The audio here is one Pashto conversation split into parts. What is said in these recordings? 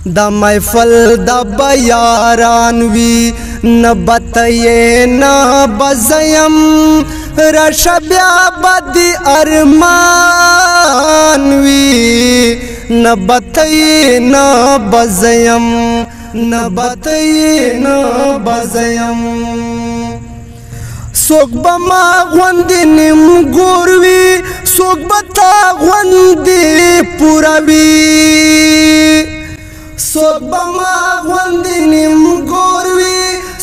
دا محفل دا بیاران وی نبتئے نبزیم رشا بیا بدی ارمان وی نبتئے نبزیم نبتئے نبزیم سوک بما غوندی نیم گوروی سوک بتا غوندی پوروی سوک بما غوندی نیم گوروی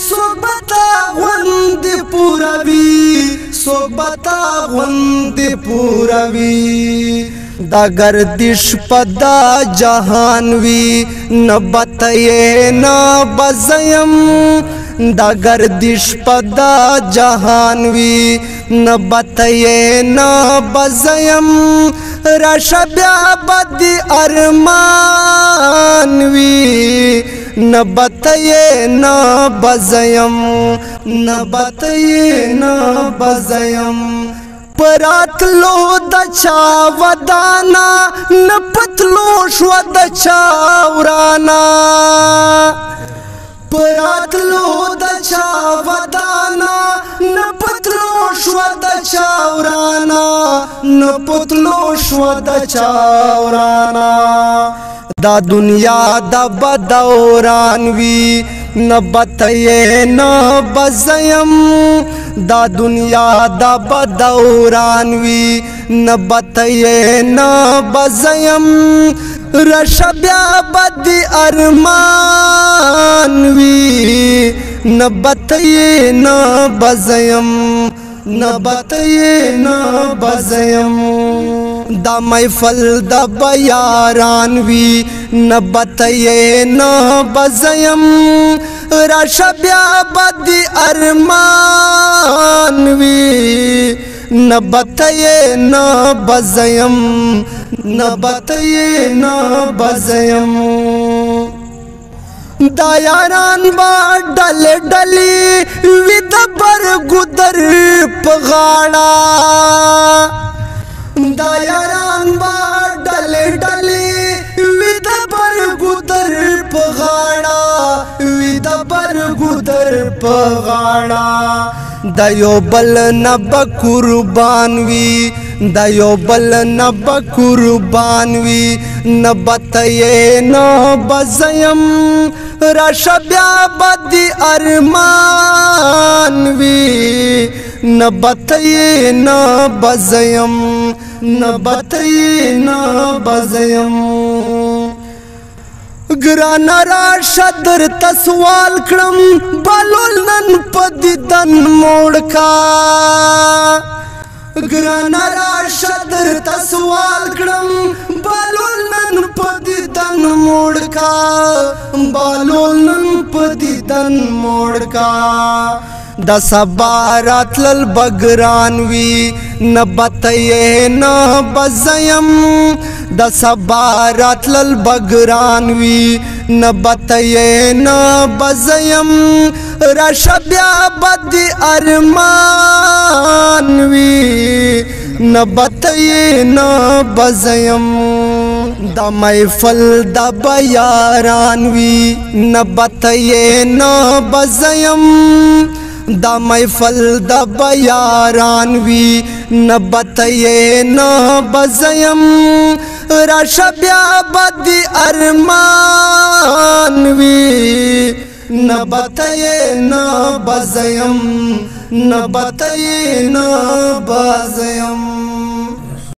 سوک بتا غوندی پوروی سوک بتا غوندی پوروی دا گردش پدا جہان وی نبتئے نبزیم دا گردش پدا جہان وی نبتئے نبزیم رشا بیا بدی ارمان وی نبتئے نبزیم نبتئے نبزیم پراتلو دچا ودانا نپتلو شو دچا ورانا پراتلو دچا ودانا نپتلو شو دچا ورانا نپتلو شو دچا ورانا دا دنیا دا بدوران وی نبتئے نبزیم دا دنیا دا بدوران وی نبتئے نبزیم رشا بیا بدی ارمان وی نبتئے نبزیم نبتئے نبزیم دا محفل دا بیاران وی نبتئے نبزیم رشا بیا بدی ارمان وی نبتئے نبزیم نبتئے نبزیم دا یاران با ڈل ڈلی وی دبر گدر پغاڑا دا یاران با ڈل ڈلی وی دبر گدر پغاڑا وی دبر گدر پغاڑا دا یو بل نب قربان وی دا یو بل نب قربان وی نبتئے نبزیم رشا بیا بدی ارمان وی نبتئے نبزیم نبتئے نبزیم گرانا راشا در تسوال کرم بالول نن پدیدن موڑکا گرانا راشا در تسوال کرم بالول نن پدیدن موڑکا بالول نن پدیدن موڑکا دا سبارات للبگران وی نبتئے نبزیم دا سبارات للبگران وی نبتئے نبزیم رشا بیا بدی ارمان وی نبتئے نبزیم دا محفل دا بیاران وی نبتئے نبزیم دا محفل دا بیاران وی نبتئے نبزیم رشا بیا بدی ارمان وی نبتئے نبزیم نبتئے نبزیم